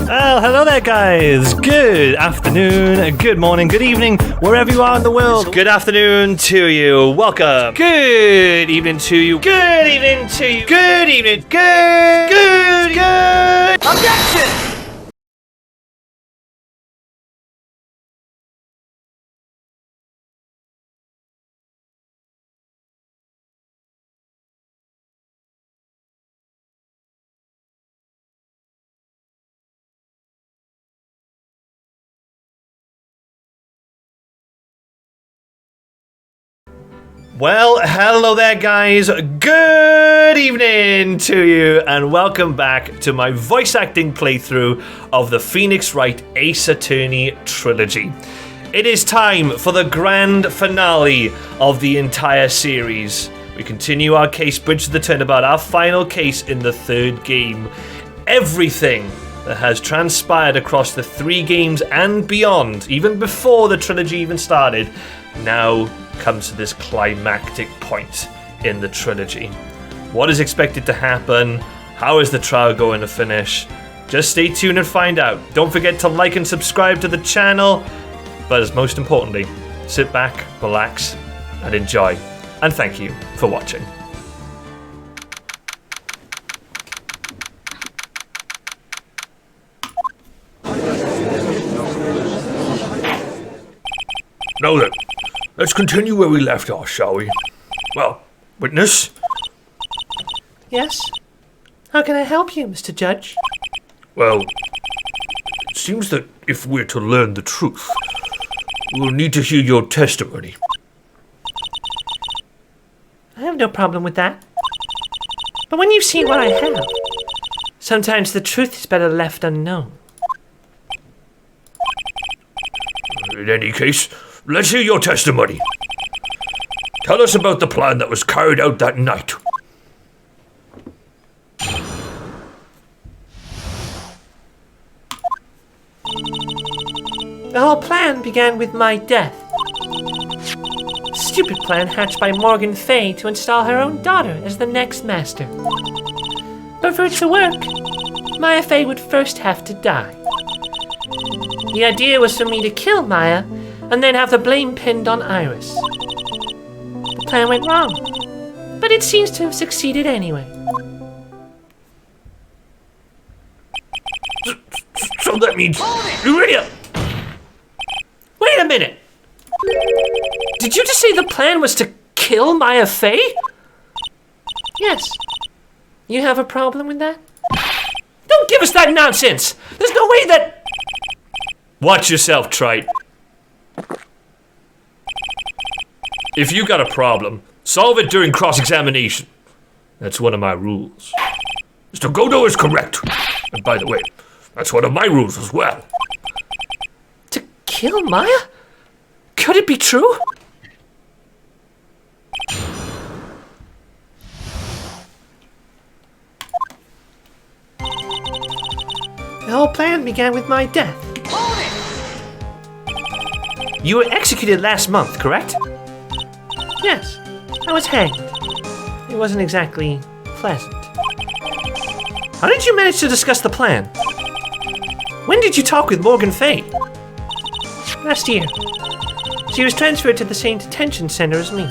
Well, hello there, guys. Good afternoon, good morning, good evening, wherever you are in the world. Good afternoon to you. Welcome. Good evening to you. Good evening to you. Good evening. Good. Objection! Well, hello there, guys. Good evening to you, and welcome back to my voice acting playthrough of the Phoenix Wright Ace Attorney Trilogy. It is time for the grand finale of the entire series. We continue our case, Bridge to the Turnabout, our final case in the third game. Everything that has transpired across the 3 games and beyond, even before the trilogy even started, now comes to this climactic point in the trilogy. What is expected to happen? How is the trial going to finish? Just stay tuned and find out. Don't forget to like and subscribe to the channel, but as most importantly, sit back, relax, and enjoy. And thank you for watching. Now then, let's continue where we left off, shall we? Well, witness? Yes? How can I help you, Mr. Judge? Well, it seems that if we're to learn the truth, we'll need to hear your testimony. I have no problem with that. But when you've seen what I have, sometimes the truth is better left unknown. In any case, let's hear your testimony. Tell us about the plan that was carried out that night. The whole plan began with my death. Stupid plan hatched by Morgan Fay to install her own daughter as the next master. But for it to work, Maya Fay would first have to die. The idea was for me to kill Maya and then have the blame pinned on Iris. The plan went wrong, but it seems to have succeeded anyway. So that means... You idiot! Wait a minute! Did you just say the plan was to kill Maya Fay? Yes. You have a problem with that? Don't give us that nonsense! There's no way that... Watch yourself, Trite. If you got a problem, solve it during cross-examination. That's one of my rules. Mr. Godo is correct. And by the way, that's one of my rules as well. To kill Maya? Could it be true? The whole plan began with my death. You were executed last month, correct? Yes, I was hanged. It wasn't exactly pleasant. How did you manage to discuss the plan? When did you talk with Morgan Fay? Last year. She was transferred to the same detention center as me.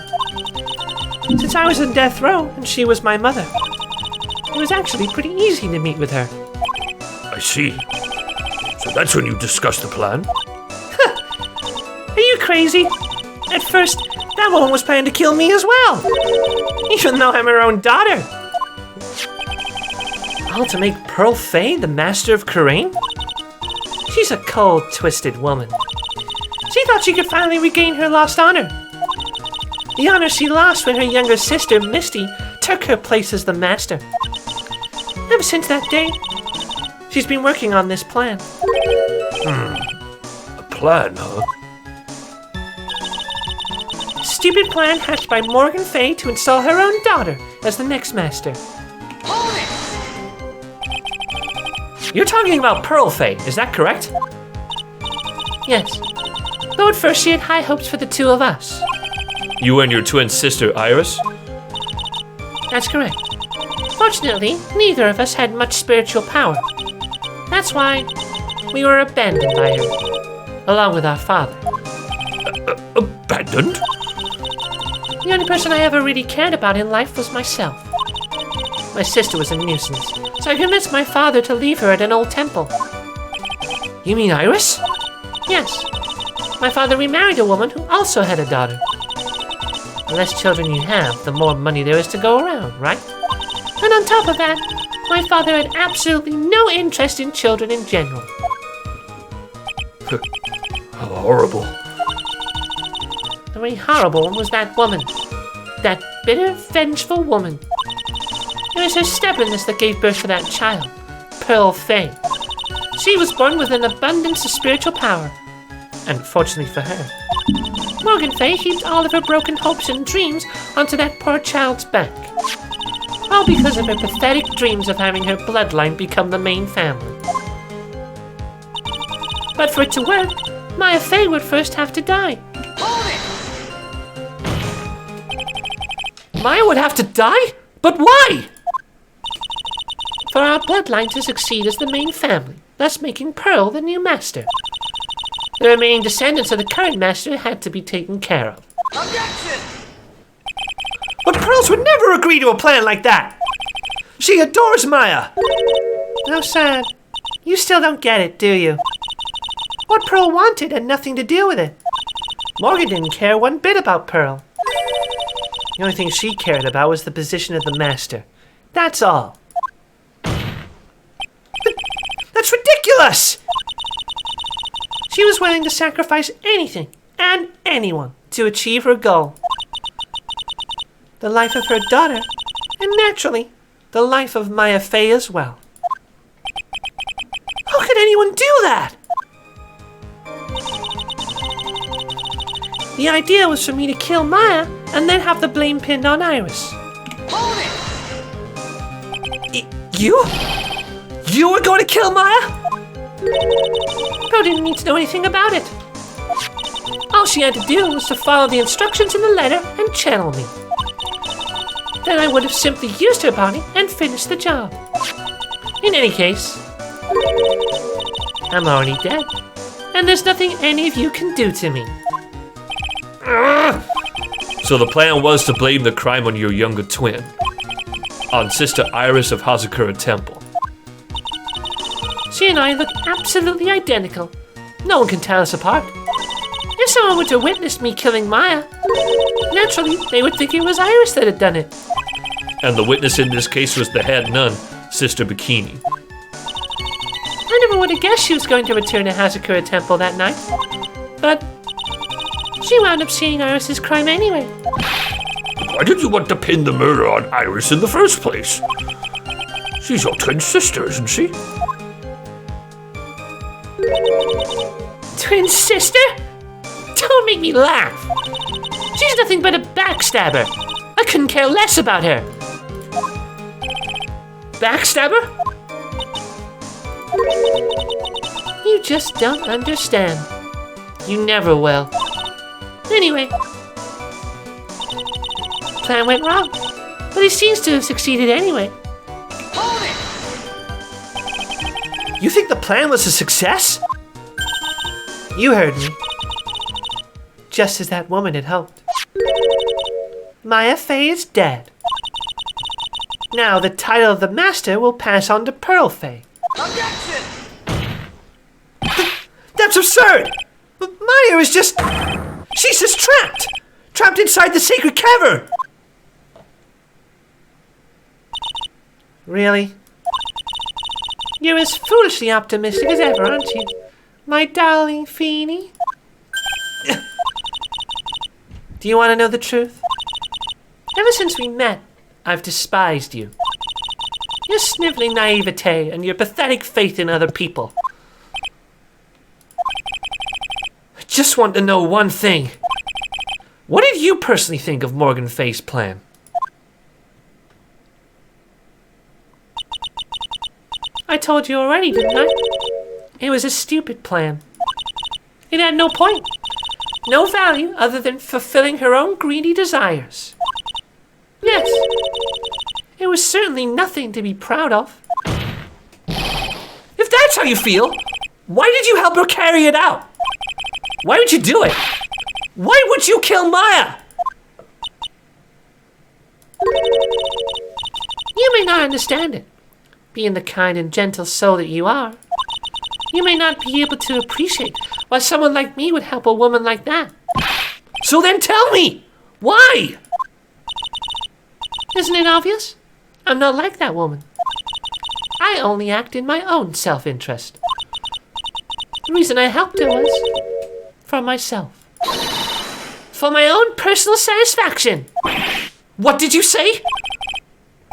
Since I was in death row and she was my mother, it was actually pretty easy to meet with her. I see. So that's when you discussed the plan? Are you crazy? At first, that woman was planning to kill me as well, even though I'm her own daughter. All to make Pearl Fay the master of Karain? She's a cold, twisted woman. She thought she could finally regain her lost honor. The honor she lost when her younger sister, Misty, took her place as the master. Ever since that day, she's been working on this plan. A plan, huh? Stupid plan hatched by Morgan Fay to install her own daughter as the next master. You're talking about Pearl Fay, is that correct? Yes. Though at first she had high hopes for the two of us. You and your twin sister, Iris? That's correct. Fortunately, neither of us had much spiritual power. That's That's why we were abandoned by her, along with our father. Abandoned? The only person I ever really cared about in life was myself. My sister was a nuisance, so I convinced my father to leave her at an old temple. You mean Iris? Yes, my father remarried a woman who also had a daughter. The less children you have, the more money there is to go around, right? And on top of that, my father had absolutely no interest in children in general. How horrible. The very horrible one was that woman. That bitter, vengeful woman. It was her stubbornness that gave birth to that child, Pearl Fay. She was born with an abundance of spiritual power. And fortunately for her, Morgan Fay heaped all of her broken hopes and dreams onto that poor child's back. All because of her pathetic dreams of having her bloodline become the main family. But for it to work, Maya Fay would first have to die. Maya would have to die? But why? For our bloodline to succeed as the main family, thus making Pearl the new master. The remaining descendants of the current master had to be taken care of. Objection! But Pearls would never agree to a plan like that! She adores Maya! How sad. You still don't get it, do you? What Pearl wanted had nothing to do with it. Morgan didn't care one bit about Pearl. The only thing she cared about was the position of the master. That's all. That's ridiculous! She was willing to sacrifice anything and anyone to achieve her goal. The life of her daughter, and naturally, the life of Maya Fay as well. How could anyone do that? The idea was for me to kill Maya and then have the blame pinned on Iris. Hold it! You? You were going to kill Maya? Pearl didn't need to know anything about it. All she had to do was to follow the instructions in the letter and channel me. Then I would have simply used her body and finished the job. In any case, I'm already dead, and there's nothing any of you can do to me. So the plan was to blame the crime on your younger twin. On Sister Iris of Hazakura Temple. She and I look absolutely identical. No one can tell us apart. If someone were to witness me killing Maya, naturally they would think it was Iris that had done it. And the witness in this case was the head nun, Sister Bikini. I never would have guessed she was going to return to Hazakura Temple that night. But she wound up seeing Iris's crime anyway. Why did you want to pin the murder on Iris in the first place? She's your twin sister, isn't she? Twin sister? Don't make me laugh. She's nothing but a backstabber. I couldn't care less about her. Backstabber? You just don't understand. You never will. Anyway, plan went wrong, but he seems to have succeeded anyway. You think the plan was a success? You heard me. Just as that woman had hoped. Maya Fay is dead. Now the title of the master will pass on to Pearl Fay. Objection! That's absurd! Maya is just... She's just trapped! Trapped inside the sacred cavern! Really? You're as foolishly optimistic as ever, aren't you? My darling Feeny? Do you want to know the truth? Ever since we met, I've despised you. Your sniveling naivete and your pathetic faith in other people. I just want to know one thing. What did you personally think of Morgan Fay's plan? I told you already, didn't I? It was a stupid plan. It had no point. No value other than fulfilling her own greedy desires. Yes. It was certainly nothing to be proud of. If that's that's how you feel. Why did you help her carry it out? Why would you do it? Why would you kill Maya? You may not understand it, being the kind and gentle soul that you are. You may not be able to appreciate why someone like me would help a woman like that. So then tell me, why? Isn't it obvious? I'm not like that woman. I only act in my own self-interest. The reason I helped her was for myself. For my own personal satisfaction. What did you say?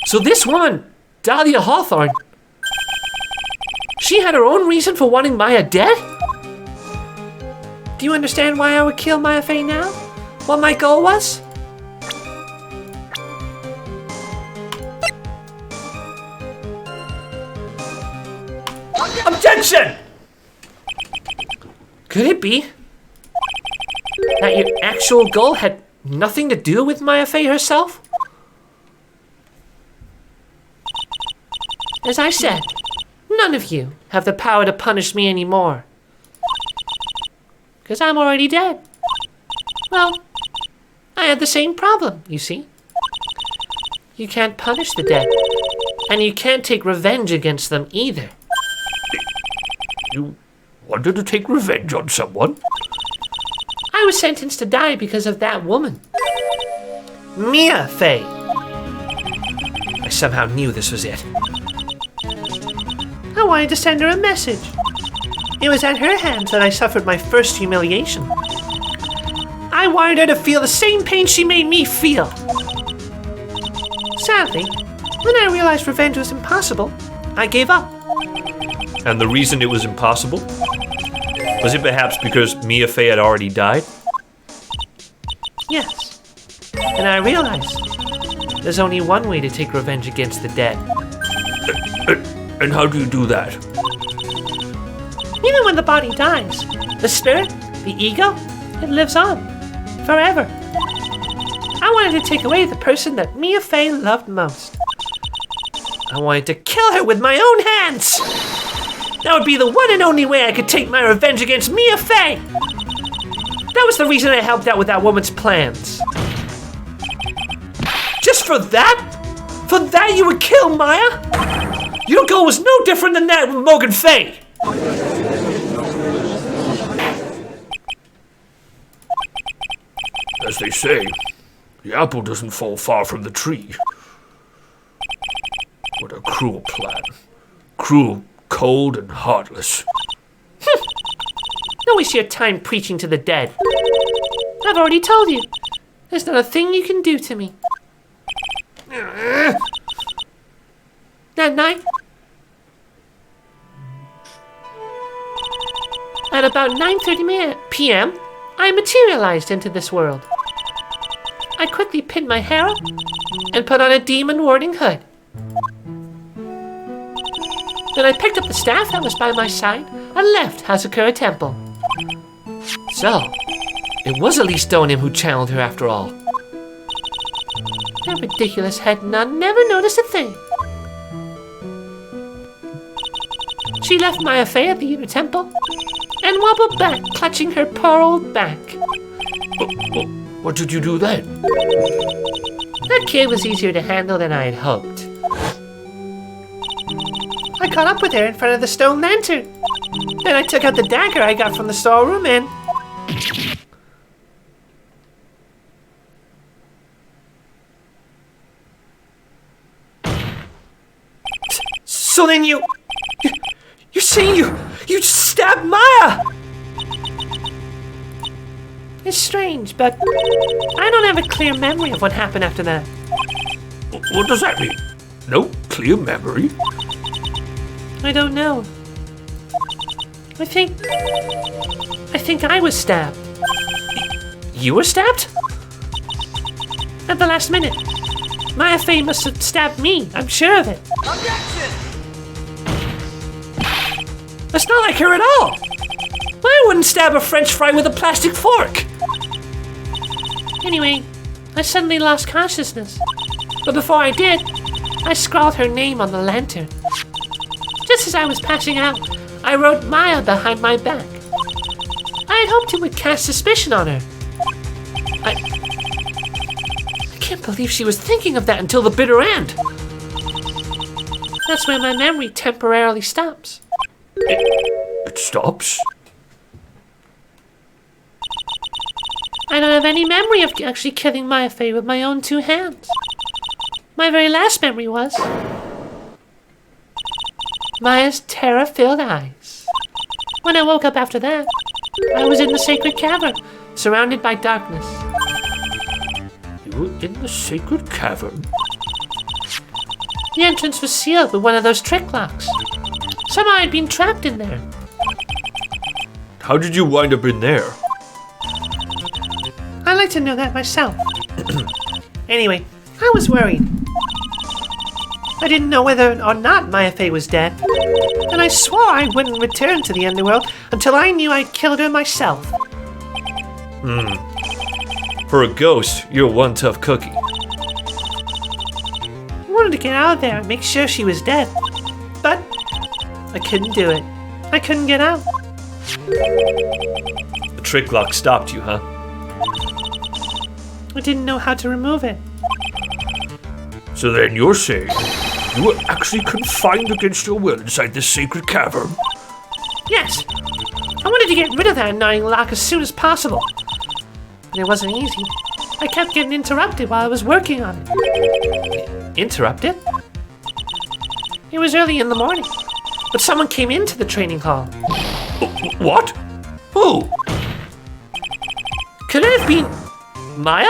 So this woman, Dahlia Hawthorne, she had her own reason for wanting Maya dead? Do you understand why I would kill Maya Fey now? What my goal was? Objection! Could it be that your actual goal had nothing to do with Maya Fey herself? As I said, none of you have the power to punish me anymore. Because I'm already dead. Well, I had the same problem, you see. You can't punish the dead, and you can't take revenge against them either. You wanted to take revenge on someone? I was sentenced to die because of that woman. Mia Fey. I somehow knew this was it. I wanted to send her a message. It was at her hands that I suffered my first humiliation. I wanted her to feel the same pain she made me feel. Sadly, when I realized revenge was impossible, I gave up. And the reason it was impossible? Was it perhaps because Mia Fey had already died? Yes. And I realized there's only one way to take revenge against the dead. And how do you do that? Even when the body dies, the spirit, the ego, it lives on. Forever. I wanted to take away the person that Mia Fey loved most. I wanted to kill her with my own hands! That would be the one and only way I could take my revenge against Mia Fey! That was the reason I helped out with that woman's plans. Just for that? For that you would kill Maya? Your goal was no different than that with Morgan Fey! As they say, the apple doesn't fall far from the tree. What a cruel plan. Cruel, cold, and heartless. Don't waste your time preaching to the dead. I've already told you. There's not a thing you can do to me. That night, at about 9:30 p.m., I materialized into this world. I quickly pinned my hair up and put on a demon warding hood. Then I picked up the staff that was by my side and left Hazakura Temple. So, it was at least Donim who channeled her after all. That ridiculous head nun never noticed a thing. She left Maya Fey at the inner temple and wobbled back, clutching her poor old back. What did you do then? That kid was easier to handle than I had hoped. I caught up with her in front of the stone lantern. Then I took out the dagger I got from the storeroom and... So then you're saying you stabbed Maya? It's strange, but I don't have a clear memory of what happened after that. What does that mean? No clear memory? I don't know. I think I was stabbed. You were stabbed? At the last minute. Maya Fey must have stabbed me, I'm sure of it. Objection! That's not like her at all. I wouldn't stab a French fry with a plastic fork. Anyway, I suddenly lost consciousness. But before I did, I scrawled her name on the lantern. Just as I was passing out, I wrote Maya behind my back. I had hoped it would cast suspicion on her. I can't believe she was thinking of that until the bitter end. That's where my memory temporarily stops. It stops? I don't have any memory of actually killing Maya Fey with my own 2 hands. My very last memory was Maya's terror-filled eyes. When I woke up after that, I was in the sacred cavern, surrounded by darkness. You were in the sacred cavern? The entrance was sealed with one of those trick locks. Somehow I'd been trapped in there. How did you wind up in there? I'd like to know that myself. Anyway, I was worried. I didn't know whether or not Maya Fey was dead, and I swore I wouldn't return to the underworld until I knew I'd killed her myself. For a ghost, you're one tough cookie. I wanted to get out of there and make sure she was dead, but I couldn't do it. I couldn't get out. The trick lock stopped you, huh? I didn't know how to remove it. So then you're saying you were actually confined against your will inside this sacred cavern? Yes, I wanted to get rid of that annoying lock as soon as possible. But it wasn't easy. I kept getting interrupted while I was working on it. Interrupted? It was early in the morning, but someone came into the training hall. What? Who? Could it have been Maya?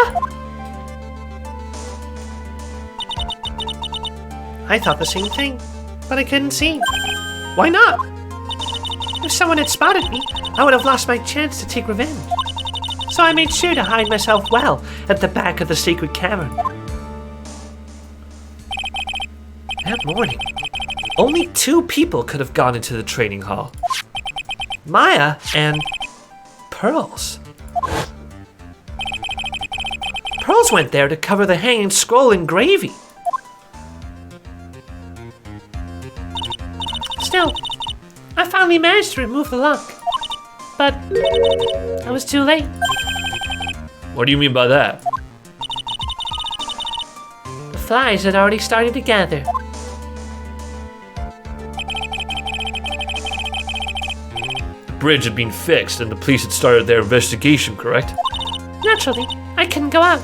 I thought the same thing, but I couldn't see. Why not? If someone had spotted me, I would have lost my chance to take revenge. So I made sure to hide myself well at the back of the sacred cavern. That morning, only 2 people could have gone into the training hall. Maya and Pearls. Pearls went there to cover the hanging scroll in gravy. Still, I finally managed to remove the lock. But I was too late. What do you mean by that? The flies had already started to gather. The bridge had been fixed and the police had started their investigation, correct? Naturally, I couldn't go out.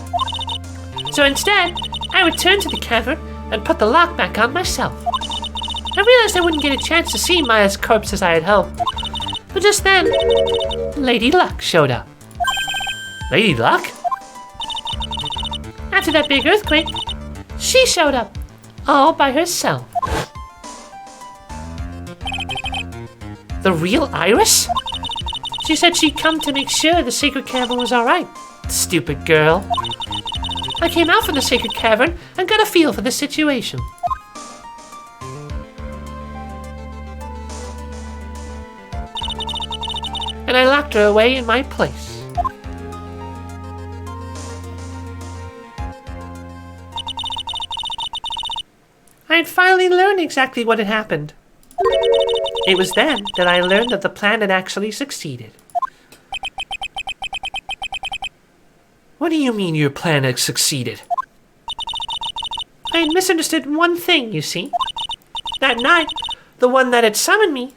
So instead, I returned to the cavern and put the lock back on myself. I realized I wouldn't get a chance to see Maya's corpse as I had hoped. But just then, Lady Luck showed up. Lady Luck? After that big earthquake, she showed up, all by herself. The real Iris? She said she'd come to make sure the sacred cavern was alright. Stupid girl. I came out from the sacred cavern and got a feel for the situation. And I locked her away in my place. I had finally learned exactly what had happened. It was then that I learned that the plan had actually succeeded. What do you mean your plan had succeeded? I had misunderstood one thing, you see. That night, the one that had summoned me,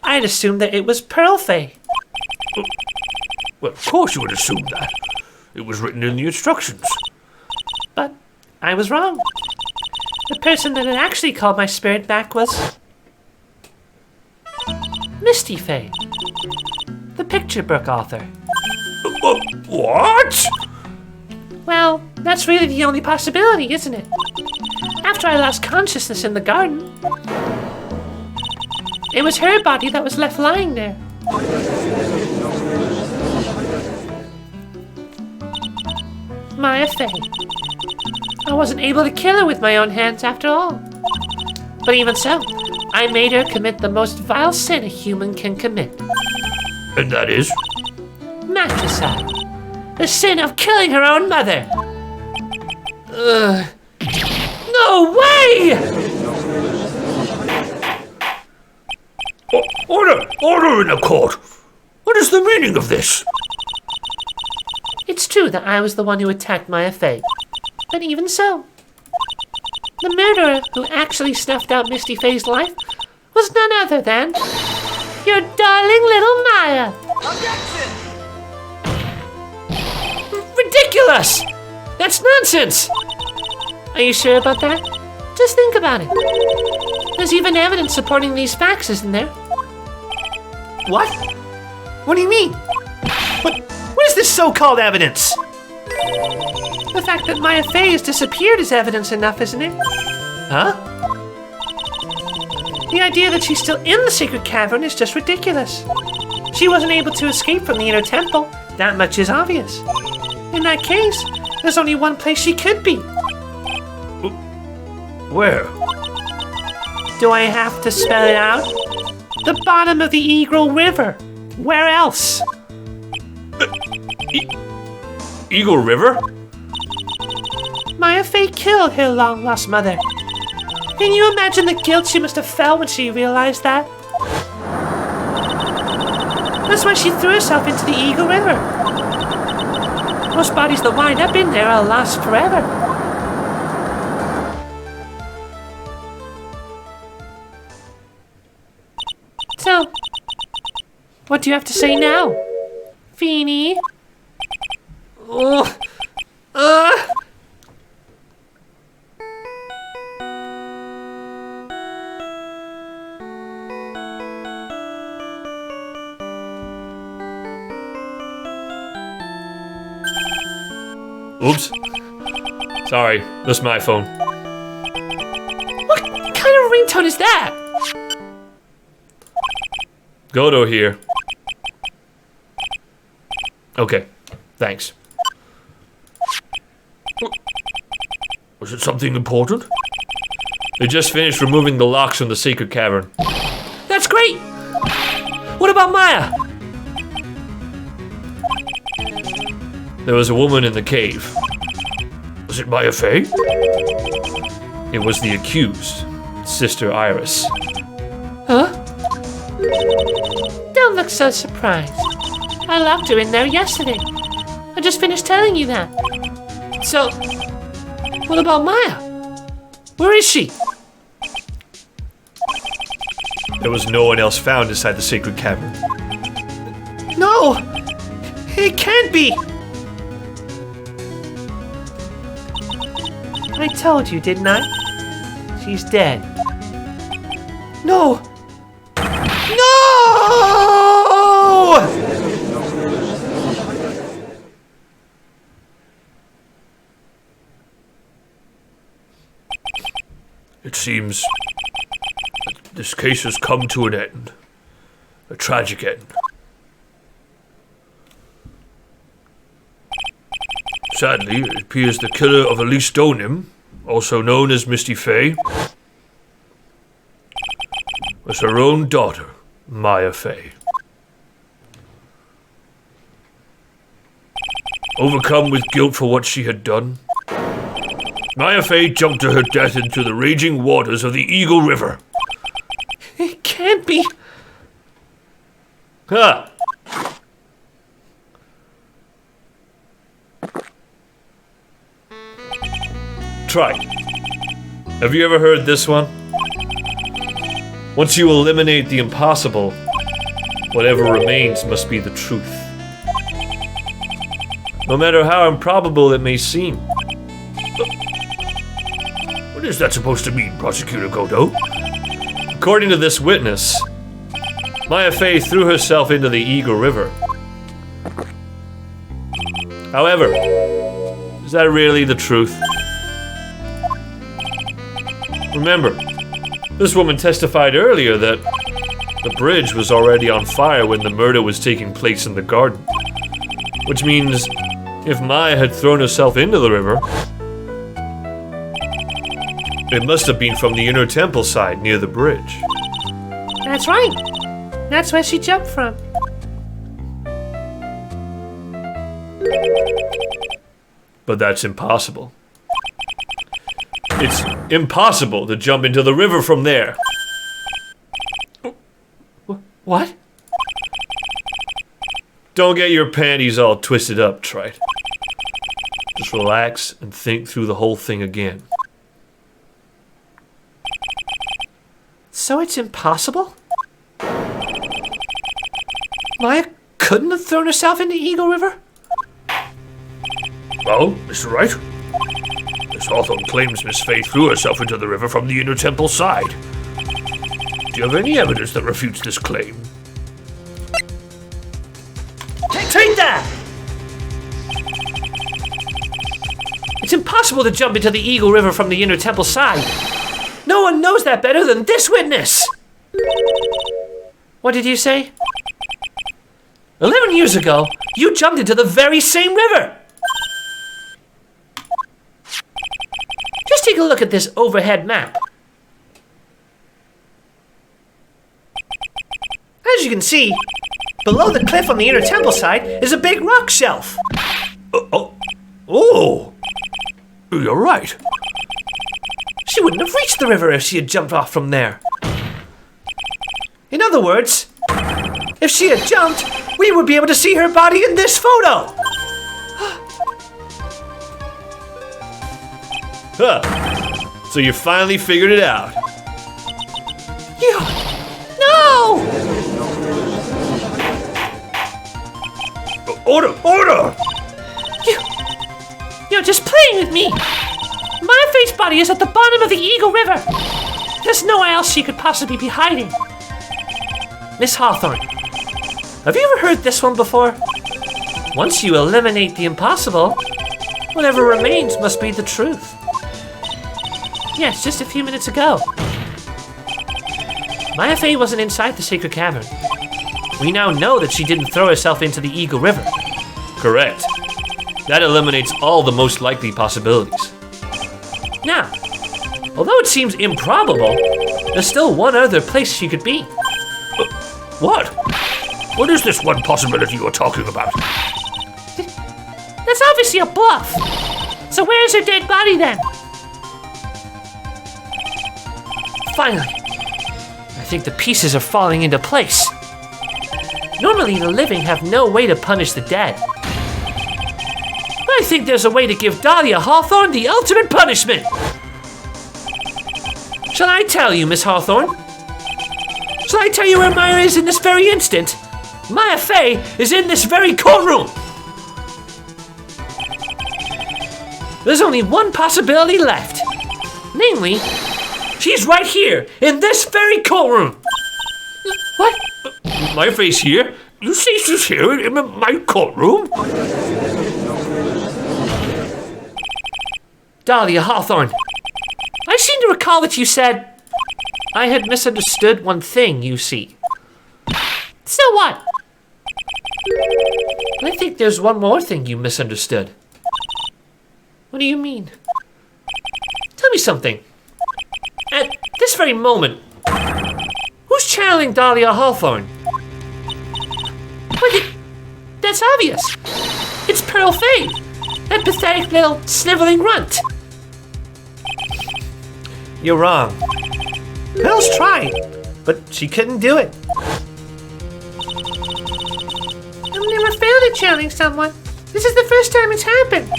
I had assumed that it was Pearl Fey. Well, of course you would assume that. It was written in the instructions. But I was wrong. The person that had actually called my spirit back was Misty Fey, the picture book author. What? Well, that's really the only possibility, isn't it? After I lost consciousness in the garden, it was her body that was left lying there. Maya Fey. I wasn't able to kill her with my own hands after all. But even so, I made her commit the most vile sin a human can commit. And that is? Matricide. The sin of killing her own mother. No way! Order! Order in the court! What is the meaning of this? It's true that I was the one who attacked Maya Fey. But even so, the murderer who actually snuffed out Misty Fey's life was none other than your darling little Maya. Objection! Ridiculous! That's nonsense! Are you sure about that? Just think about it. There's even evidence supporting these facts, isn't there? What? What do you mean? What is this so-called evidence? The fact that Maya Fey has disappeared is evidence enough, isn't it? Huh? The idea that she's still in the secret cavern is just ridiculous. She wasn't able to escape from the inner temple. That much is obvious. In that case, there's only one place she could be. Where? Do I have to spell it out? The bottom of the Eagle River. Where else? Eagle River? Maya Fey killed her long-lost mother. Can you imagine the guilt she must have felt when she realized that? That's why she threw herself into the Eagle River. Most bodies that wind up in there are lost forever. So, what do you have to say now, Feeny? Oh, Oops. Sorry, that's my phone. What kind of ringtone is that? Godo here. Okay, thanks. Was it something important? They just finished removing the locks from the secret cavern. That's great! What about Maya? There was a woman in the cave. Was it Maya Fey? It was the accused, Sister Iris. Huh? Don't look so surprised. I locked her in there yesterday. I just finished telling you that. So, what about Maya? Where is she? there was no one else found inside the secret cavern. No! It can't be! I told you, didn't I? She's dead. No! No! It seems that this case has come to an end. A tragic end. Sadly, it appears the killer of Elise Donim, also known as Misty Fey, was her own daughter, Maya Fey. Overcome with guilt for what she had done, Maya Fey jumped to her death into the raging waters of the Eagle River. It can't be. Ha! Try. Have you ever heard this one? Once you eliminate the impossible, whatever remains must be the truth. No matter how improbable it may seem. What is that supposed to mean, Prosecutor Godo? According to this witness, Maya Fey threw herself into the Eagle River. However, is that really the truth? Remember, this woman testified earlier that the bridge was already on fire when the murder was taking place in the garden. Which means, if Maya had thrown herself into the river, it must have been from the inner temple side near the bridge. That's right. That's where she jumped from. But that's impossible. It's impossible to jump into the river from there. What? Don't get your panties all twisted up, Trite. Just relax and think through the whole thing again. So it's impossible? Maya couldn't have thrown herself into Eagle River? Well, Mr. Wright, Miss Hawthorne claims Miss Faye threw herself into the river from the inner temple side. Do you have any evidence that refutes this claim? Take that! It's impossible to jump into the Eagle River from the inner temple side. No one knows that better than this witness! What did you say? 11 years ago, you jumped into the very same river! Just take a look at this overhead map. As you can see, below the cliff on the inner temple side is a big rock shelf. Oh, you're right. She wouldn't have reached the river if she had jumped off from there. In other words, if she had jumped, we would be able to see her body in this photo. Huh. So you finally figured it out. You... No! Order! You're just playing with me. My face body is at the bottom of the Eagle River. There's nowhere else she could possibly be hiding. Miss Hawthorne, have you ever heard this one before? Once you eliminate the impossible, whatever remains must be the truth. Yes, just a few minutes ago. Maya Fey wasn't inside the sacred cavern. We now know that she didn't throw herself into the Eagle River. Correct. That eliminates all the most likely possibilities. Now, although it seems improbable, there's still one other place she could be. What? What is this one possibility you're talking about? That's obviously a bluff. So where's her dead body then? Finally, I think the pieces are falling into place. Normally the living have no way to punish the dead. But I think there's a way to give Dahlia Hawthorne the ultimate punishment. Shall I tell you, Miss Hawthorne? Shall I tell you where Maya is in this very instant? Maya Fey is in this very courtroom. There's only one possibility left. Namely, she's right here in this very courtroom. What? My face here? You say she's here in my courtroom? Dahlia Hawthorne, I seem to recall that you said I had misunderstood one thing, you see. So what? I think there's one more thing you misunderstood. What do you mean? Tell me something. At this very moment, who's channeling Dahlia Hawthorne? Well, that's obvious. It's Pearl Fay, that pathetic little sniveling runt. You're wrong. Pearl's tried, but she couldn't do it. I've never failed at channeling someone. This is the first time it's happened.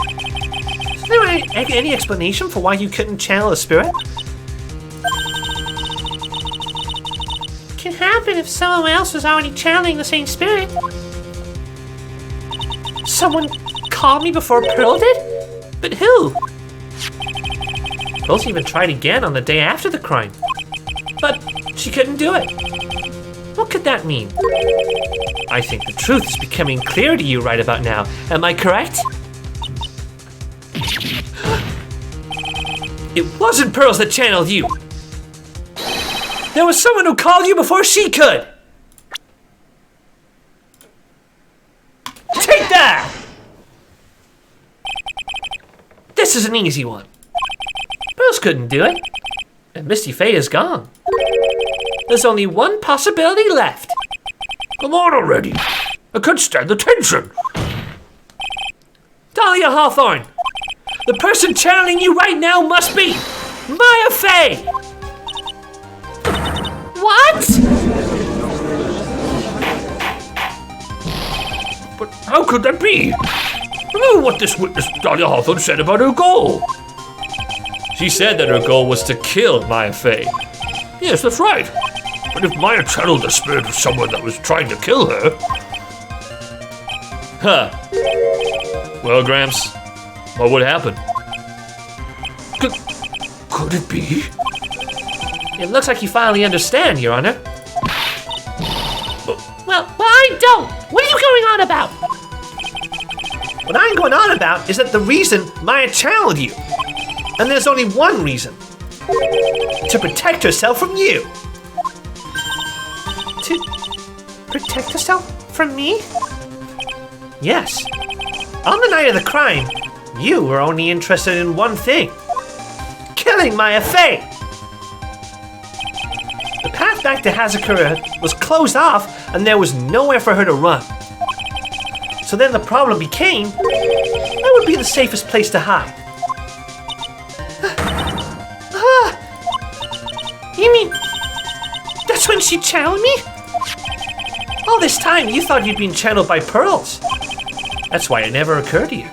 Is there any explanation for why you couldn't channel a spirit? It can happen if someone else was already channeling the same spirit. Someone called me before Pearl did? But who? Pearl's even tried again on the day after the crime. But she couldn't do it. What could that mean? I think the truth is becoming clear to you right about now. Am I correct? It wasn't Pearls that channeled you. There was someone who called you before she could. Take that! This is an easy one. Pearls couldn't do it. And Misty Fey is gone. There's only one possibility left. Come on already. I can't stand the tension. Dahlia Hawthorne, the person channeling you right now must be Maya Fey. What? How could that be? Remember what this witness Dahlia Hawthorne said about her goal. She said that her goal was to kill Maya Fey. Yes, that's right. But if Maya channeled the spirit of someone that was trying to kill her... Huh. Well, Gramps, what would happen? Could it be? It looks like you finally understand, Your Honor. Well, I don't. What are you going on about? What I'm going on about is that the reason Maya channeled you. And there's only one reason. To protect herself from you. To protect herself from me? Yes. On the night of the crime, you were only interested in one thing. Killing Maya Fey. The path back to Hazakura was closed off and there was nowhere for her to run. So then the problem became, where would be the safest place to hide? You mean, that's when she channeled me? All this time you thought you'd been channeled by pearls. That's why it never occurred to you.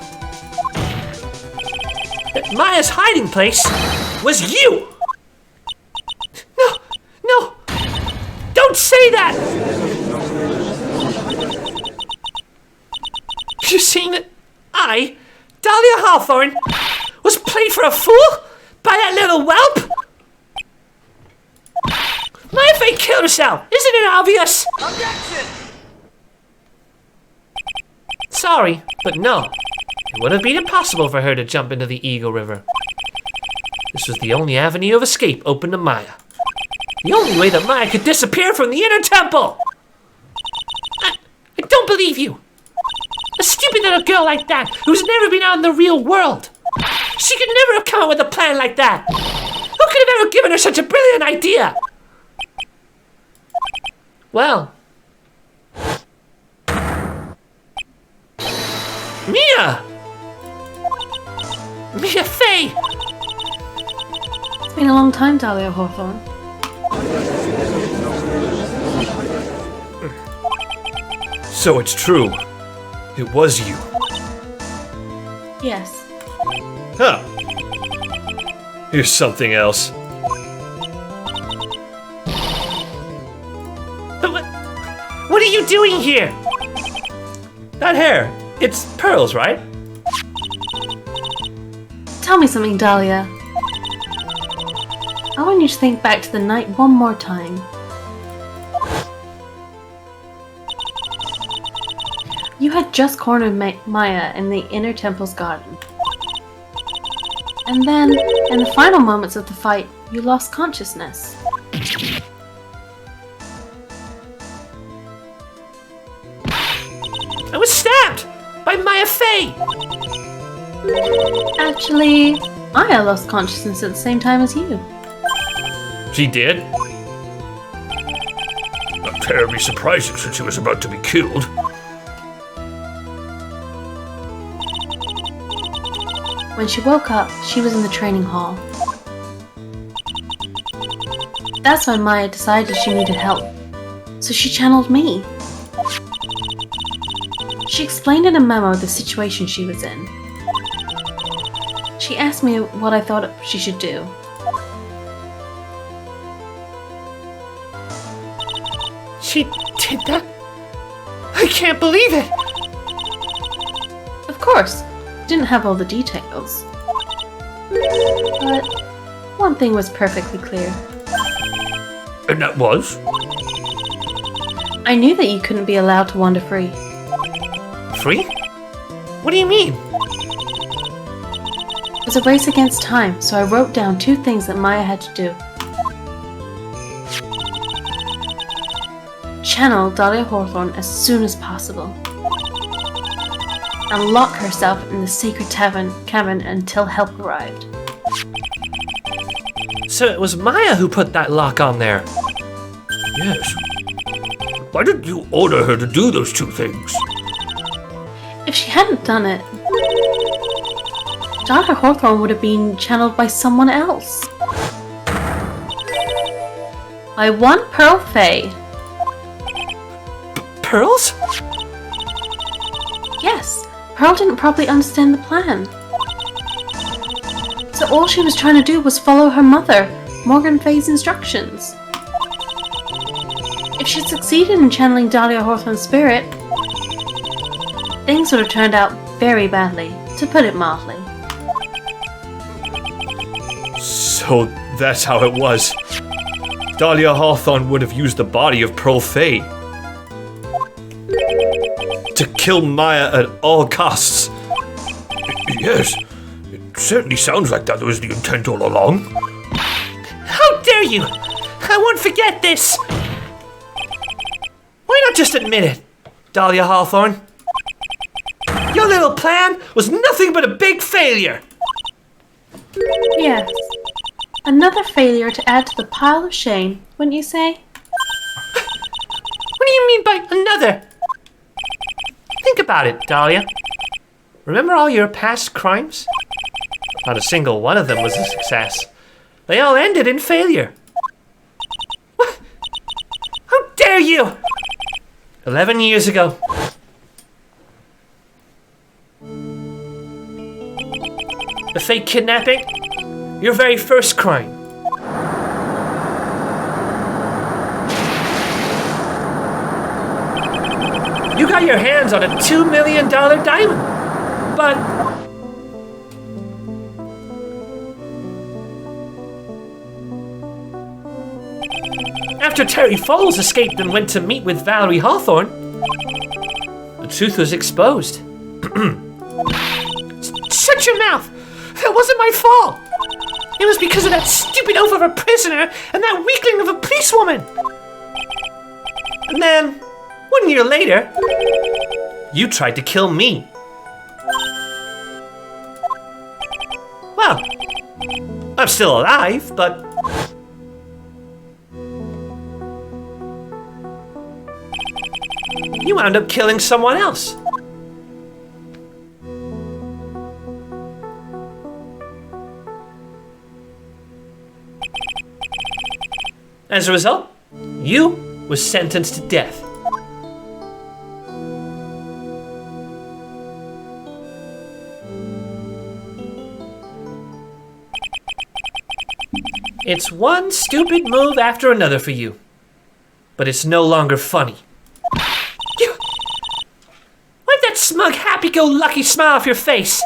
That Maya's hiding place was you! No! Don't say that! You're saying that I, Dahlia Hawthorne, was played for a fool by that little whelp? Maya Fey killed herself, isn't it obvious? Objection! Sorry, but no. It would have been impossible for her to jump into the Eagle River. This was the only avenue of escape open to Maya. The only way that Maya could disappear from the inner temple! I don't believe you! A stupid little girl like that, who's never been out in the real world! She could never have come up with a plan like that! Who could have ever given her such a brilliant idea? Well... Mia! Mia Fey! It's been a long time, Dahlia Hawthorne. So it's true. It was you. Yes. Huh. Here's something else. But what are you doing here? That hair, it's pearls, right? Tell me something, Dahlia. I want you to think back to the night one more time. You had just cornered Maya in the inner temple's garden. And then, in the final moments of the fight, you lost consciousness. I was stabbed by Maya Fey! Actually, Maya lost consciousness at the same time as you. She did? Not terribly surprising since she was about to be killed. When she woke up, she was in the training hall. That's when Maya decided she needed help, so she channeled me. She explained in a memo the situation she was in. She asked me what I thought she should do. She did that? I can't believe it! Of course, didn't have all the details. But one thing was perfectly clear. And that was? I knew that you couldn't be allowed to wander free. Free? What do you mean? It was a race against time, so I wrote down 2 things that Maya had to do. Channel Dahlia Hawthorne as soon as possible. And lock herself in the sacred cavern until help arrived. So it was Maya who put that lock on there. Yes. Why didn't you order her to do those 2 things? If she hadn't done it, Dahlia Hawthorne would have been channeled by someone else. By one Pearl Fey. Pearls? Yes, Pearl didn't properly understand the plan. So all she was trying to do was follow her mother, Morgan Fay's instructions. If she'd succeeded in channeling Dahlia Hawthorne's spirit, things would have turned out very badly, to put it mildly. So that's how it was. Dahlia Hawthorne would have used the body of Pearl Fay to kill Maya at all costs. Yes, it certainly sounds like that was the intent all along. How dare you! I won't forget this! Why not just admit it, Dahlia Hawthorne? Your little plan was nothing but a big failure! Yes. Another failure to add to the pile of shame, wouldn't you say? What do you mean by another? Think about it, Dahlia. Remember all your past crimes? Not a single one of them was a success. They all ended in failure. What? How dare you! 11 years ago. The fake kidnapping? Your very first crime. You got your hands on a $2 million diamond, but after Terry Foles escaped and went to meet with Valerie Hawthorne, the truth was exposed. Shut your mouth! That wasn't my fault! It was because of that stupid oaf of a prisoner and that weakling of a policewoman! And then, 1 year later, you tried to kill me. Well, I'm still alive, but you wound up killing someone else. As a result, you were sentenced to death. It's one stupid move after another for you, but it's no longer funny. Wipe that smug, happy-go-lucky smile off your face.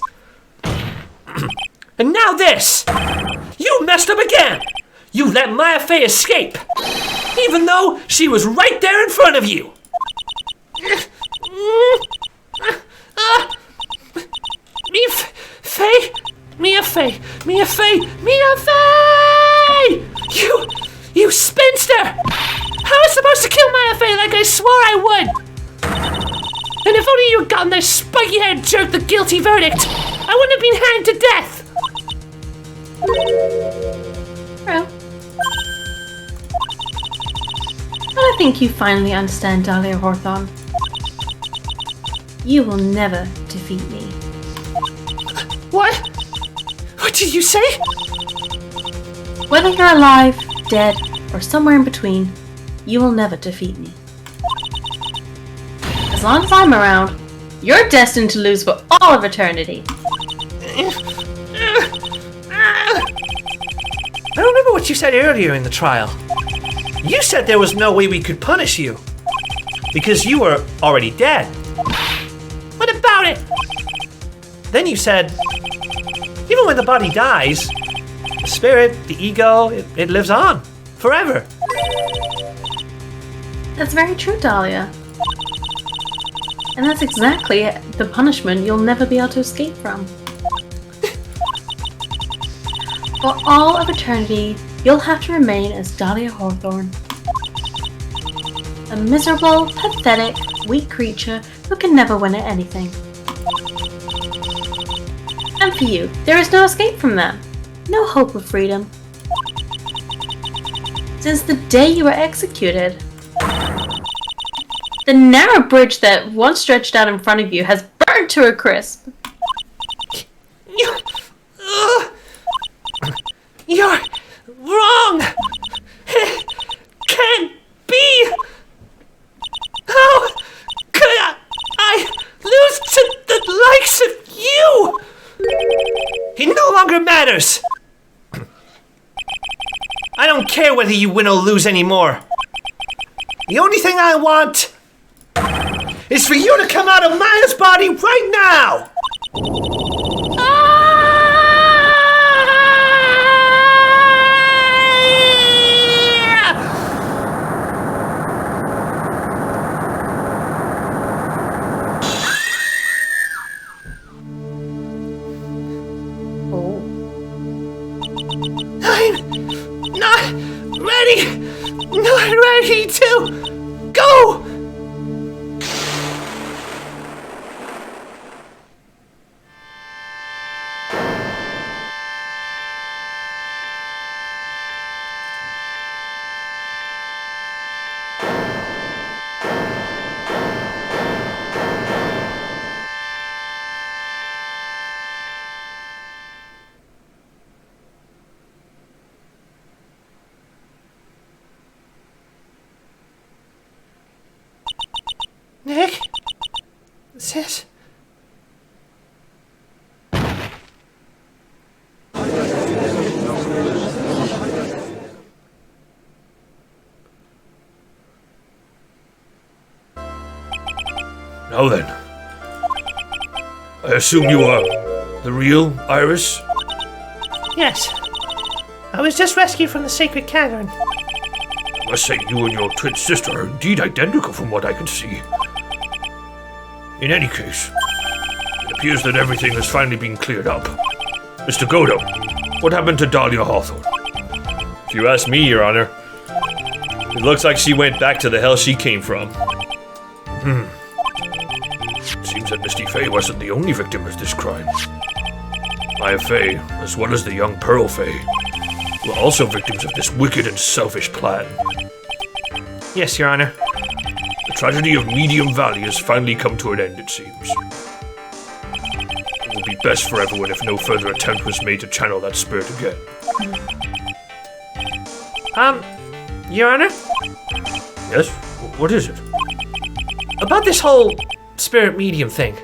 And now this! You messed up again! You let Maya Fay escape, even though she was right there in front of you! Mia Fay! You spinster! How was I supposed to kill Maya Fay like I swore I would? And if only you had gotten that spiky-haired jerk the guilty verdict, I wouldn't have been hanged to death! Well, I think you finally understand, Dahlia Hawthorne. You will never defeat me. What? What did you say? Whether you're alive, dead, or somewhere in between, you will never defeat me. As long as I'm around, you're destined to lose for all of eternity. I remember what you said earlier in the trial. You said there was no way we could punish you, because you were already dead. What about it? Then you said, even when the body dies, the spirit, the ego, it lives on, forever. That's very true, Dahlia. And that's exactly the punishment you'll never be able to escape from. For all of eternity, you'll have to remain as Dahlia Hawthorne. A miserable, pathetic, weak creature who can never win at anything. And for you, there is no escape from that. No hope of freedom. Since the day you were executed, the narrow bridge that once stretched out in front of you has burned to a crisp. You're wrong! It can't be! How could I lose to longer matters! I don't care whether you win or lose anymore. The only thing I want is for you to come out of Maya's body right now! I'm not ready to go! Nick? Sis? Now then. I assume you are the real Iris? Yes. I was just rescued from the sacred cavern. I must say you and your twin sister are indeed identical from what I can see. In any case, it appears that everything has finally been cleared up. Mr. Godo, what happened to Dahlia Hawthorne? If you ask me, Your Honor, it looks like she went back to the hell she came from. It seems that Misty Faye wasn't the only victim of this crime. Maya Faye, as well as the young Pearl Faye, were also victims of this wicked and selfish plan. Yes, Your Honor. The tragedy of Medium Valley has finally come to an end, it seems. It will be best for everyone if no further attempt was made to channel that spirit again. Your Honor? Yes? What is it? About this whole spirit medium thing.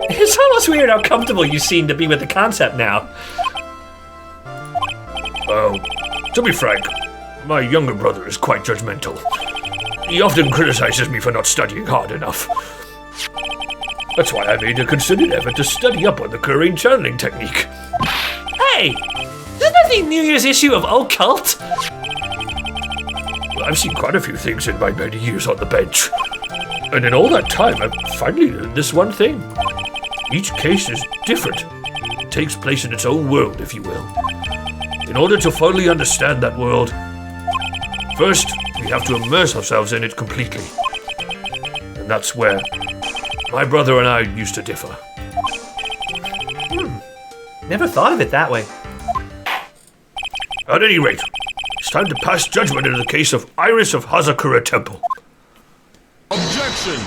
It's almost weird how comfortable you seem to be with the concept now. Well, to be frank, my younger brother is quite judgmental. He often criticizes me for not studying hard enough. That's why I made a considered effort to study up on the Korean channeling technique. Hey! Isn't that the New Year's issue of Occult? Well, I've seen quite a few things in my many years on the bench. And in all that time, I've finally learned this one thing. Each case is different. It takes place in its own world, if you will. In order to fully understand that world, first, we have to immerse ourselves in it completely. And that's where my brother and I used to differ. Never thought of it that way. At any rate, it's time to pass judgment in the case of Iris of Hazakura Temple. Objection!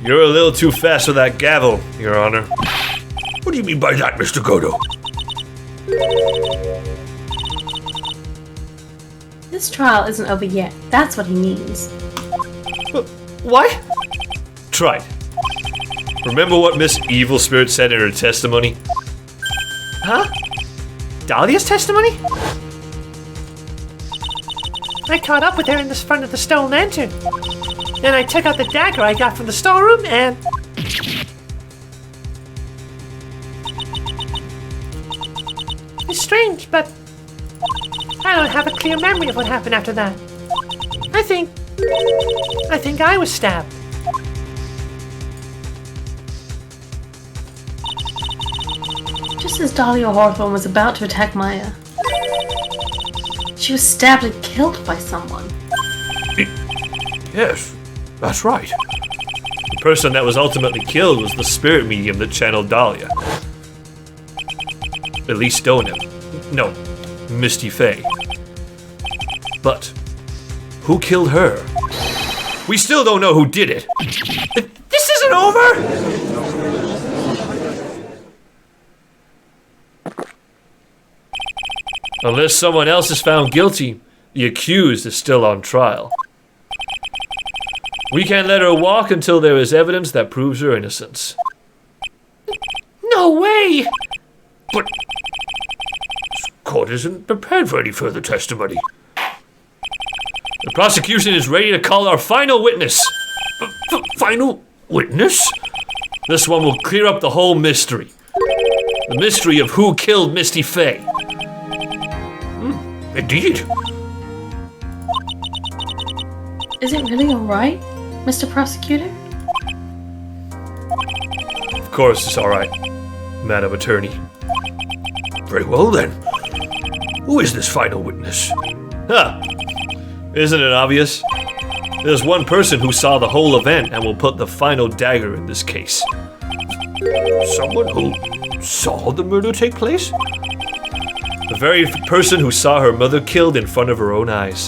You're a little too fast with that gavel, Your Honor. What do you mean by that, Mr. Godo? This trial isn't over yet. That's what he means. What? Try it. Remember what Miss Evil Spirit said in her testimony? Huh? Dahlia's testimony? I caught up with her in the front of the stone lantern. Then I took out the dagger I got from the storeroom and... It's strange, but I don't have a clear memory of what happened after that. I think I was stabbed. Just as Dahlia Hawthorne was about to attack Maya, she was stabbed and killed by someone. Yes, that's right. The person that was ultimately killed was the spirit medium that channeled Dahlia. At least Stoneham. No, Misty Faye. But who killed her? We still don't know who did it. This isn't over! Unless someone else is found guilty, the accused is still on trial. We can't let her walk until there is evidence that proves her innocence. No way! But this court isn't prepared for any further testimony. The prosecution is ready to call our final witness. Final witness? This one will clear up the whole mystery. The mystery of who killed Misty Faye. Indeed. Is it really alright, Mr. Prosecutor? Of course it's alright, Madam Attorney. Very well then. Who is this final witness? Huh. Isn't it obvious? There's one person who saw the whole event and will put the final dagger in this case. Someone who saw the murder take place? The very person who saw her mother killed in front of her own eyes.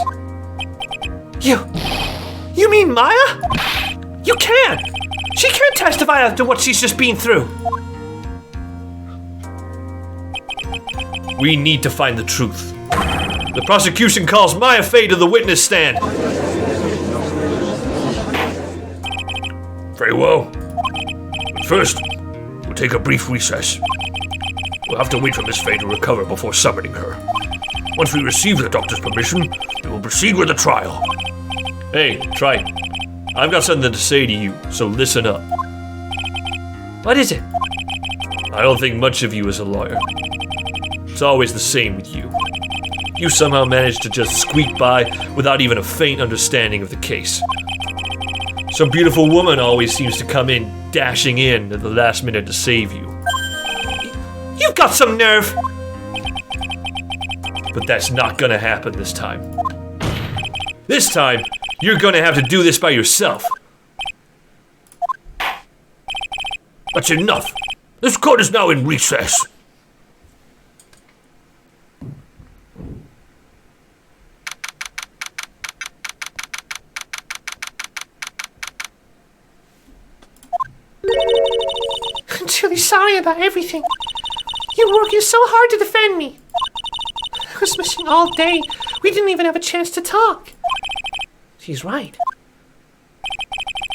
You mean Maya? You can't! She can't testify after what she's just been through. We need to find the truth. The prosecution calls Maya Faye to the witness stand. Very well. But first, we'll take a brief recess. We'll have to wait for Miss Faye to recover before summoning her. Once we receive the doctor's permission, we will proceed with the trial. Hey, Wright. I've got something to say to you, so listen up. What is it? I don't think much of you as a lawyer. It's always the same with you. You somehow manage to just squeak by without even a faint understanding of the case. Some beautiful woman always seems to come in, dashing in at the last minute to save you. You've got some nerve! But that's not gonna happen this time. This time, you're gonna have to do this by yourself. That's enough. This court is now in recess. I'm truly sorry about everything. You're working so hard to defend me. I was missing all day. We didn't even have a chance to talk. She's right.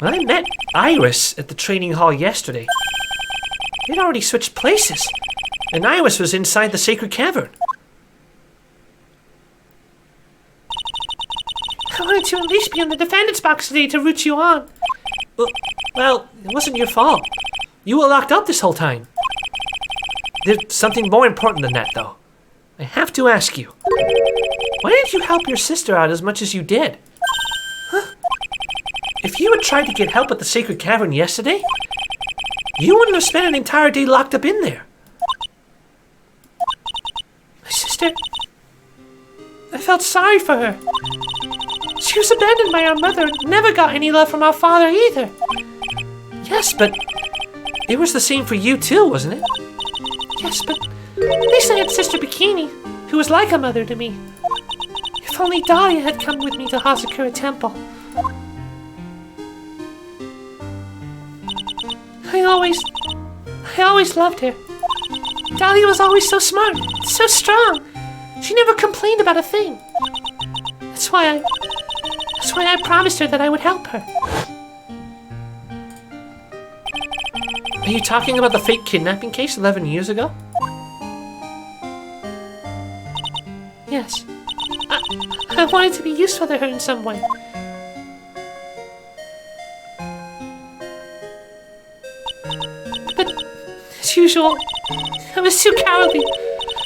When I met Iris at the training hall yesterday, we'd already switched places, and Iris was inside the sacred cavern. I wanted to at least be in the defendant's box today to root you on. Well, it wasn't your fault. You were locked up this whole time. There's something more important than that, though. I have to ask you. Why didn't you help your sister out as much as you did? Huh? If you had tried to get help at the sacred cavern yesterday, you wouldn't have spent an entire day locked up in there. My sister... I felt sorry for her. She was abandoned by our mother and never got any love from our father either. Yes, but it was the same for you too, wasn't it? Yes, but at least I had Sister Bikini, who was like a mother to me. If only Dahlia had come with me to Hazakura Temple. I always loved her. Dahlia was always so smart, so strong. She never complained about a thing. That's why I promised her that I would help her. Are you talking about the fake kidnapping case 11 years ago? Yes. I wanted to be useful to her in some way. But, as usual, I was too cowardly.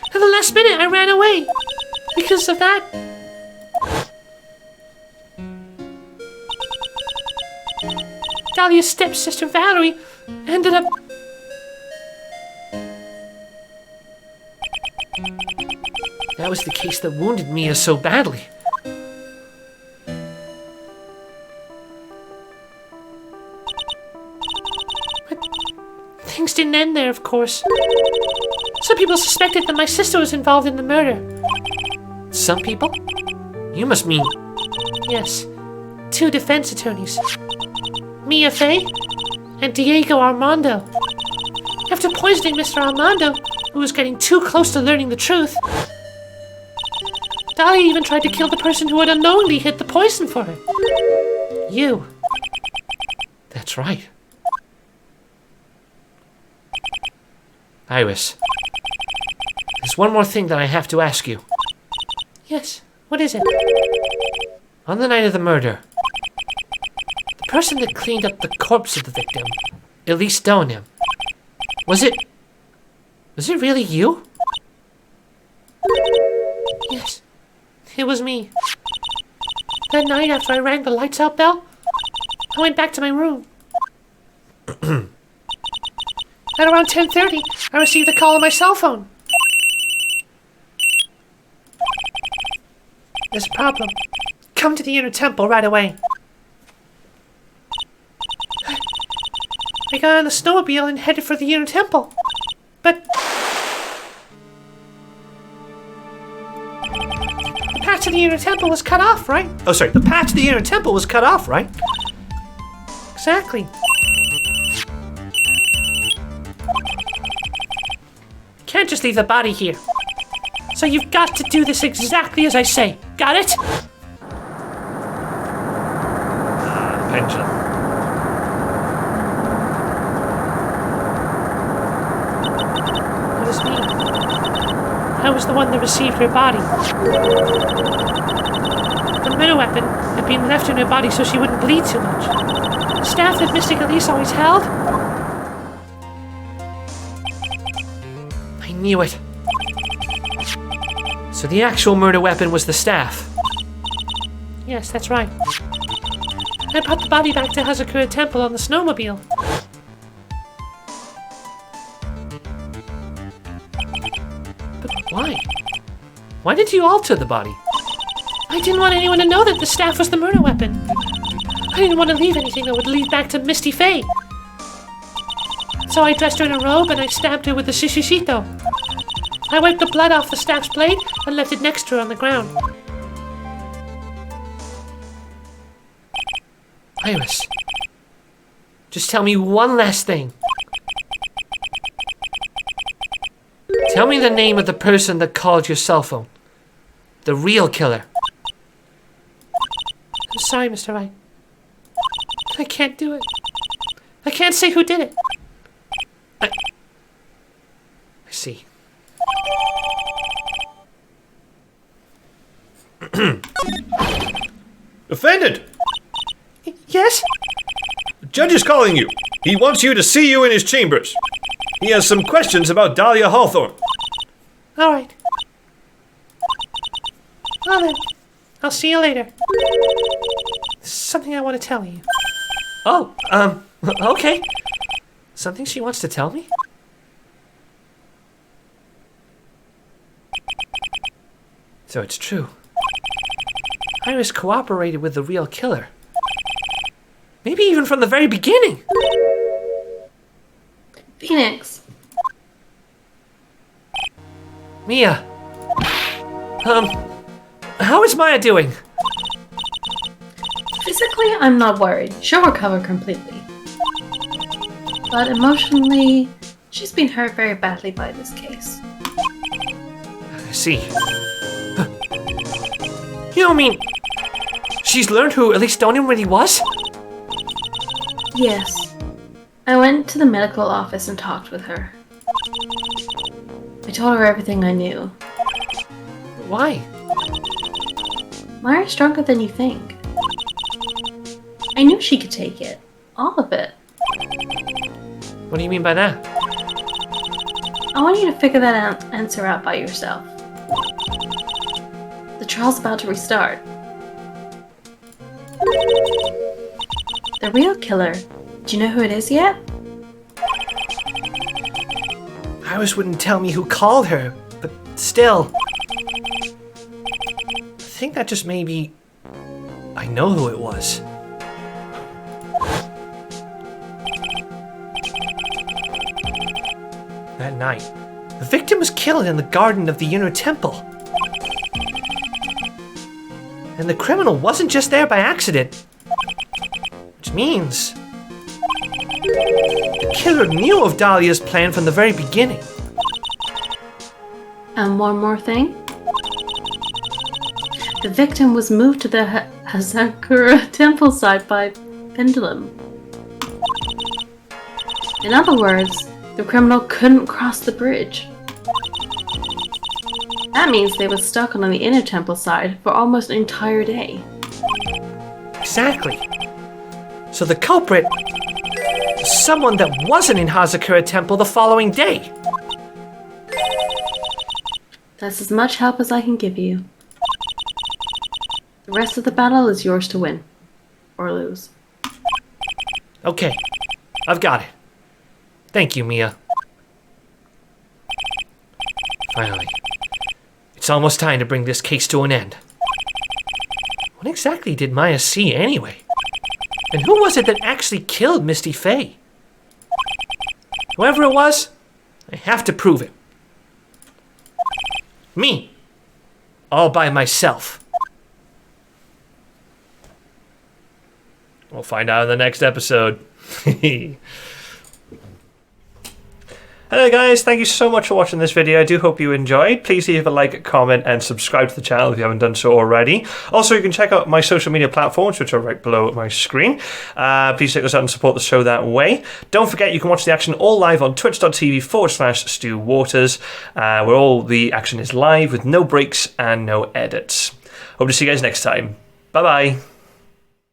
At the last minute, I ran away. Because of that... Dahlia's stepsister Valerie ended up... That was the case that wounded Mia so badly. But things didn't end there, of course. Some people suspected that my sister was involved in the murder. Some people? You must mean... Yes, 2 defense attorneys. Mia Faye and Diego Armando. After poisoning Mr. Armando, who was getting too close to learning the truth, Dahlia even tried to kill the person who had unknowingly hid the poison for her. You. That's right. Iris, there's one more thing that I have to ask you. Yes, what is it? On the night of the murder, the person that cleaned up the corpse of the victim, Elise Donim, was it really you? Yes, it was me. That night after I rang the lights out bell, I went back to my room. At around 10:30, I received a call on my cell phone. There's a problem. Come to the inner temple right away. I got on the snowmobile and headed for the inner temple. But the path to the inner temple was cut off, right? Oh, sorry. The path to the inner temple was cut off, right? Exactly. Can't just leave the body here. So you've got to do this exactly as I say. Got it? Pendulum. What does it mean? I was the one that received her body. The murder weapon had been left in her body so she wouldn't bleed too much. The staff that Mystic Elise always held. I knew it. So the actual murder weapon was the staff. Yes, that's right. I brought the body back to Hazakura Temple on the snowmobile. But why? Why did you alter the body? I didn't want anyone to know that the staff was the murder weapon. I didn't want to leave anything that would lead back to Misty Faye. So I dressed her in a robe and I stabbed her with the shishishito. I wiped the blood off the staff's blade and left it next to her on the ground. Iris, just tell me one last thing. Tell me the name of the person that called your cell phone. The real killer. I'm sorry, Mr. Wright. I can't do it. I can't say who did it. I see. Defendant! Yes? The judge is calling you. He wants you to see you in his chambers. He has some questions about Dahlia Hawthorne. All right. Well then, I'll see you later. There's something I want to tell you. Oh, okay. Something she wants to tell me? So it's true. Iris cooperated with the real killer. Maybe even from the very beginning. Phoenix. Mia. How is Maya doing? Physically, I'm not worried. She'll recover completely. But emotionally, she's been hurt very badly by this case. I see. You don't mean she's learned who Elise Donim really was? Yes. I went to the medical office and talked with her. I told her everything I knew. Why? Maya's stronger than you think. I knew she could take it. All of it. What do you mean by that? I want you to figure that answer out by yourself. The trial's about to restart. The real killer. Do you know who it is yet? Iris wouldn't tell me who called her, but still. I think that just maybe I know who it was. That night, the victim was killed in the garden of the inner temple. And the criminal wasn't just there by accident. Which means the killer knew of Dahlia's plan from the very beginning. And one more thing. The victim was moved to the Hazakura temple site by Pendulum. In other words, the criminal couldn't cross the bridge. That means they were stuck on the inner temple side for almost an entire day. Exactly. So the culprit is someone that wasn't in Hazakura Temple the following day. That's as much help as I can give you. The rest of the battle is yours to win. Or lose. Okay, I've got it. Thank you, Mia. Finally. It's almost time to bring this case to an end. What exactly did Maya see anyway? And who was it that actually killed Misty Faye? Whoever it was, I have to prove it. Me. All by myself. We'll find out in the next episode. Hello guys, thank you so much for watching this video. I do hope you enjoyed. Please leave a like, comment, and subscribe to the channel if you haven't done so already. Also, you can check out my social media platforms, which are right below my screen. Please check us out and support the show that way. Don't forget, you can watch the action all live on twitch.tv/Stu Waters, where all the action is live with no breaks and no edits. Hope to see you guys next time. Bye-bye.